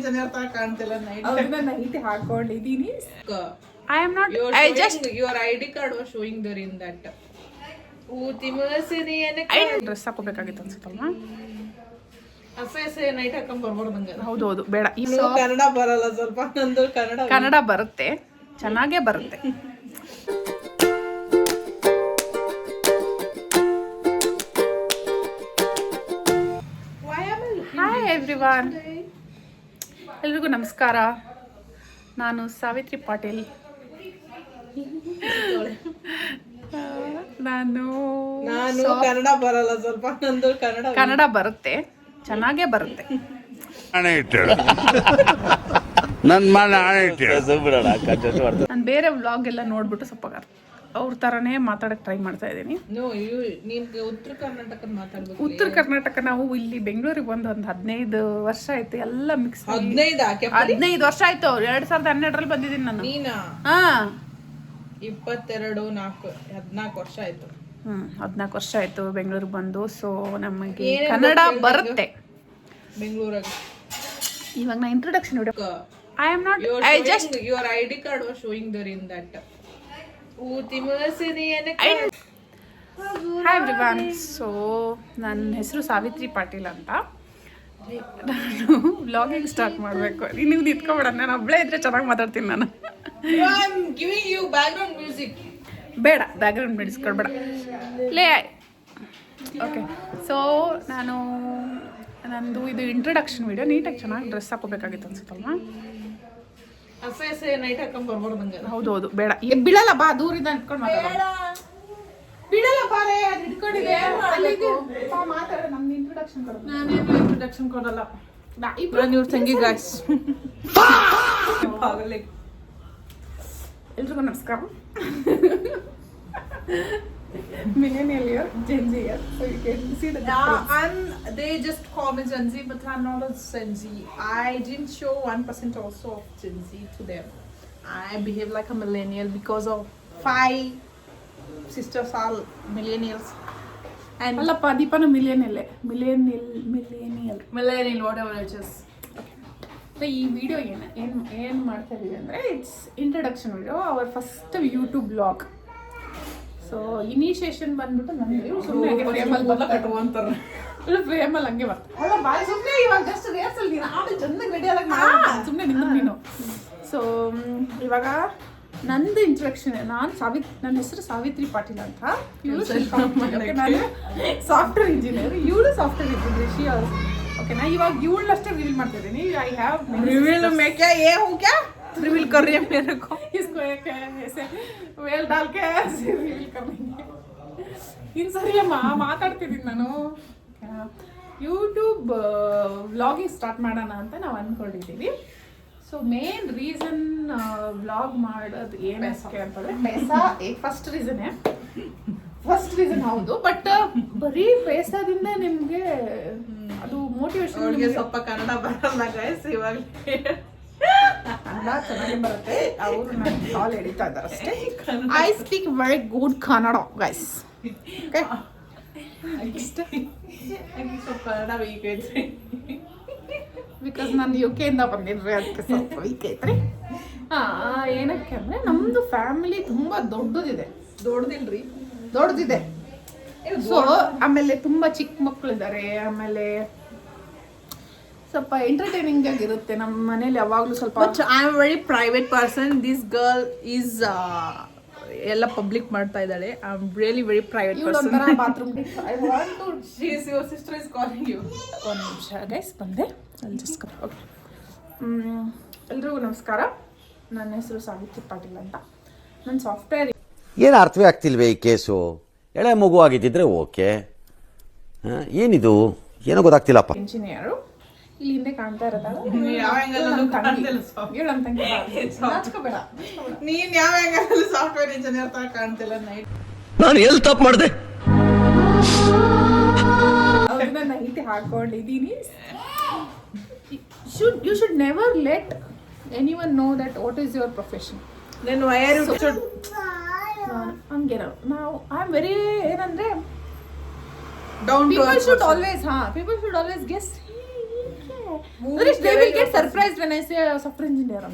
Engineer ತರ ಕಾಣ್ತಿಲ್ಲ night. ಅದನ್ನ night ಹಾಕೊಂಡಿದೀನಿ. I am not. You're I showing, just your ID card was showing there in that. Dress ಹಾಕೋಬೇಕಾಗಿತ್ತು ಅನ್ಸುತ್ತಲ್ವಾ? ಅಸೆ night ಹಾಕೊಂಡ್ ಬರ್ಬಾರ್ದು ನಂಗೆ. ಹೌದು ಬೇಡ. ಕನ್ನಡ ಬರಲ್ಲ ಸ್ವಲ್ಪ, ನಂದು ಕನ್ನಡ ಬರುತ್ತೆ, ಚೆನ್ನಾಗೇ ಬರುತ್ತೆ. ಹಾಯ್ ಎವ್ರಿವಾನ್, ಎಲ್ರಿಗೂ ನಮಸ್ಕಾರ. ನಾನು ಸಾವಿತ್ರಿ ಪಾಟೀಲ್. ನಾನು ಕನ್ನಡ ಬರಲ್ಲ ಸ್ವಲ್ಪ, ನಂದು ಕನ್ನಡ ಬರುತ್ತೆ, ಚೆನ್ನಾಗೇ ಬರುತ್ತೆ. ನಾನು ಬೇರೆ ವ್ಲಾಗ್ ಎಲ್ಲ ನೋಡ್ಬಿಟ್ಟು ಸ್ವಲ್ಪ ಅವ್ರ ಥರನೇ ಮಾತಾಡಕ್ಕೆ ಟ್ರೈ ಮಾಡ್ತಾ ಇದ್ದೀನಿ. ಉತ್ತರ ಕರ್ನಾಟಕ ಮಾತಾಡ್ಬೇಕು. ಉತ್ತರ ಕರ್ನಾಟಕ ನಾವು ಇಲ್ಲಿ ಬೆಂಗಳೂರಿಗೆ ಬಂದು ಒಂದು 15 ವರ್ಷ ಆಯ್ತು, ಎಲ್ಲ ಮಿಕ್ಸ್. 15 ವರ್ಷ ಆಯ್ತು. 2012ರಲ್ಲಿ ಬಂದಿದ್ದೀನಿ ನಾನು. ಹಾ 14 ವರ್ಷ ಆಯ್ತು. 14 ವರ್ಷ ಆಯ್ತು ಬೆಂಗಳೂರಿಗೆ ಬಂದು. ಸೊ ನಮಗೆ ಕನ್ನಡ ಬರುತ್ತೆ ಬೆಂಗಳೂರಾಗ. ಇವಾಗ ನಾ introduction video. I am not. I just your ID card was showing there in that. Hi everyone. So ನನ್ನ ಹೆಸರು ಸಾವಿತ್ರಿ ಪಾಟೀಲ್ ಅಂತ. ನಾನು ವ್ಲಾಗಿಂಗ್ ಸ್ಟಾರ್ಟ್ ಮಾಡಬೇಕು. ನೀವು ನಿಂತ್ಕೊಬೇಡ, ನಾನು ಒಬ್ಬಳೇ ಇದ್ರೆ ಚೆನ್ನಾಗಿ ಮಾತಾಡ್ತೀನಿ ನಾನು. ಬೇಡ, ಬ್ಯಾಕ್ಗ್ರೌಂಡ್ ಮ್ಯೂಸಿಕ್ ಬೇಡ ಲೇ. ಓಕೆ, ಸೊ ನಂದು ಇದು ಇಂಟ್ರೊಡಕ್ಷನ್ ವಿಡಿಯೋ. ನೀಟಾಗಿ ಚೆನ್ನಾಗಿ ಡ್ರೆಸ್ ಹಾಕೋಬೇಕಾಗಿತ್ತು ಅನ್ಸುತ್ತಲ್ವಾ? ನೈಟ್ ಹಾಕೊಂಡ್ ಬರ್ಬಾರ್ದು ನಂಗೆ. ಹೌದು ಬೇಡ. ಬಿಡಲ್ಲ, ಬಾ, ದೂರಿಂದ ಇಟ್ಕೊಂಡು ಮಾತಾಡ. ಬಿಡಲ್ಲ ಬಾರೆ, ಅದು ಇಟ್ಕೊಂಡಿದೆ. ಮಾತಾಡ, ನಮ್ದು ಇಂಟ್ರೊಡಕ್ಷನ್ ಕೊಡು. ನಾನೇನು ಇಂಟ್ರೊಡಕ್ಷನ್ ಕೊಡಲ್ಲ. ಇವ್ರ ತಂಗಿ ಗಾಯ್ಸ್. ಎಲ್ರಿಗೂ ನಮಸ್ಕಾರ. Millennial year, Gen Z year, so you can see the difference. They just call me Gen Z, but I'm not a Gen Z. I didn't show 1% also of Gen Z to them. I behave like a millennial because of 5 sisters are millennials. And ಅಲ್ಲಪ್ಪ, ದೀಪನ ಮಿಲಿಯನಿಯಲ್, whatever it is. ಈ video ಏನು ಮಾಡ್ತಾ ಇದೀವಿ ಅಂದರೆ, it's introduction video, our first YouTube blog. So initiation ಬಂದ್ಬಿಟ್ಟು ನನಗೆ ಸುಮ್ಮನೆ ಫ್ರೇಮಲ್ಲಿ ಬರ್ತಾರೆ, ಫ್ರೇಮಲ್ಲಿ ಹಂಗೆ ಬರ್ತಾರೆ. ಅಲ್ಲ ಬಾಯ್, ಸುಮ್ಮನೆ ಇವಾಗ ಜಸ್ಟ್ ರೇಸಲ್ಲಿ ನೀನು ಆಮೇಲೆ ಚೆನ್ನಾಗಿ ರೆಡಿಯಾದಾಗ ಸುಮ್ಮನೆ ನಿಂತು ನೀನು. ಸೊ ಇವಾಗ ನಂದು ಇಂಟ್ರಡಕ್ಷನ್. ನನ್ನ ಹೆಸರು ಸಾವಿತ್ರಿ ಪಾಟೀಲ್ ಅಂತ. ಇವಳು ನಾನು ಸಾಫ್ಟ್ವೇರ್ ಇಂಜಿನಿಯರ್, ಇವಳು software engineer. She also. Okay, ನಾ ಇವಾಗ ಇವಳನ್ನಷ್ಟೇ ರಿವೀಲ್ ಮಾಡ್ತಾ ಇದ್ದೀನಿ. ಐ ಹ್ಯಾವ್ रिवील में क्या ये हो क्या रिवील कर रही है मेरे को. इसको एक ऐसे वेल डाल के ऐसे रिवील करेंगे. इन सರಿ ಮಾತಾಡ್ತಿದ್ದೀನಿ ನಾನು. ಯೂಟ್ಯೂಬ್ ವ್ಲಾಗಿಂಗ್ ಸ್ಟಾರ್ಟ್ ಮಾಡೋಣ ಅಂತ ನಾವು ಅಂದ್ಕೊಂಡಿದ್ದೀವಿ. ಸೊ ಮೇನ್ ರೀಸನ್ ವ್ಲಾಗ್ ಮಾಡೋದು ಏನಕ್ಕೆ ಅಂತಂದರೆ, ಫಸ್ಟ್ ರೀಸನ್ ಹೌದು. ಬಟ್ ಬರೀ ಪೈಸಾದಿಂದ ನಿಮಗೆ ಅದು ಮೋಟಿವೇಶನ್. ಸ್ವಲ್ಪ ಕನ್ನಡ ಬರಲ್ಲ ಗೈಸ್, ಇವಾಗ ಕನ್ನಡ ಚೆನ್ನಾಗಿ ಬರುತ್ತೆ. ಅವರು ನನ್ನ ಕಾಲ್ ಎಡಿತಾ ಇದ್ದಾರೆ ಅಷ್ಟೇ. I speak very good Kannada guys. Okay, ಸ್ವಲ್ಪ ಕನ್ನಡ ವೀಕ್ ಐತ್ರಿ, ಬಿಕಾಸ್ ನಾನು UK ಇಂದ ಬಂದಿದ್ರಿ, ಅದಕ್ಕೆ ಸ್ವಲ್ಪ ವೀಕ್ ಐತ್ರಿ. ಏನಕ್ಕೆ ಅಂದರೆ ನಮ್ಮದು ಫ್ಯಾಮಿಲಿ ತುಂಬ ದೊಡ್ಡದಿದೆ. ದೊಡ್ಡದಿದೆ. ಸೊ ಆಮೇಲೆ ತುಂಬ ಚಿಕ್ಕ ಮಕ್ಕಳಿದ್ದಾರೆ. ಆಮೇಲೆ ಸ್ವಲ್ಪ ಎಂಟರ್ಟೈನಿಂಗ್ ಆಗಿರುತ್ತೆ ನಮ್ಮ ಮನೇಲಿ ಯಾವಾಗಲೂ. ಸ್ವಲ್ಪ I am very private person. This girl is ಎಲ್ಲ ಪಬ್ಲಿಕ್ ಮಾಡ್ತಾ ಇದ್ದಾಳೆ. I am really very private person. Bathroom I want to she is your sister is calling you. ಒಂದು ನಿಮಿಷ ಗೈಸ್, ಬಂದೆ. ಓಕೆ, ಎಲ್ರಿಗೂ ನಮಸ್ಕಾರ. ನನ್ನ ಹೆಸರು ಸಾವಿತ್ರಿ ಪಾಟೀಲ್ ಅಂತ. ನನ್ನ ಸಾಫ್ಟ್ವೇರ್. ಏನು ಅರ್ಥವೇ ಆಗ್ತಿಲ್ವೇ ಈ ಕೇಸು? ಎಳೆ ಮಗು ಆಗಿದ್ದಿದ್ರೆ ಓಕೆ, ಏನಿದು ಏನೋ ಗೊತ್ತಾಗ್ತಿಲ್ಲಪ್ಪ. ಇಂಜಿನಿಯರು ಇಲ್ಲಿ ಹಿಂದೆ ಕಾಣ್ತಾ ಇರೋದಲ್ಲ, ನೀನ್ ಯಾವ ಆಂಗಲ್ ಸಾಫ್ಟ್ವೇರ್ ಇಂಜಿನಿಯರ್ ತರ ಕಾಣ್ತಿಲ್ಲ. ನೈಟ್ ನಾನು ಎಲ್ಲಿ ತಪ್ಪು ಮಾಡಿದೆ? ಅದನ್ನ ನೈಟ್ ಹಾಕೊಂಡಿದ್ದೀನಿ. You should never let anyone know that what is your profession. Then why are you ಹಂಗೆ ನಾವು ಐ ಆಮ್ ವೆರಿ ಏನಂದ್ರೆ down to people should always guess They will get surprised when I say software engineer.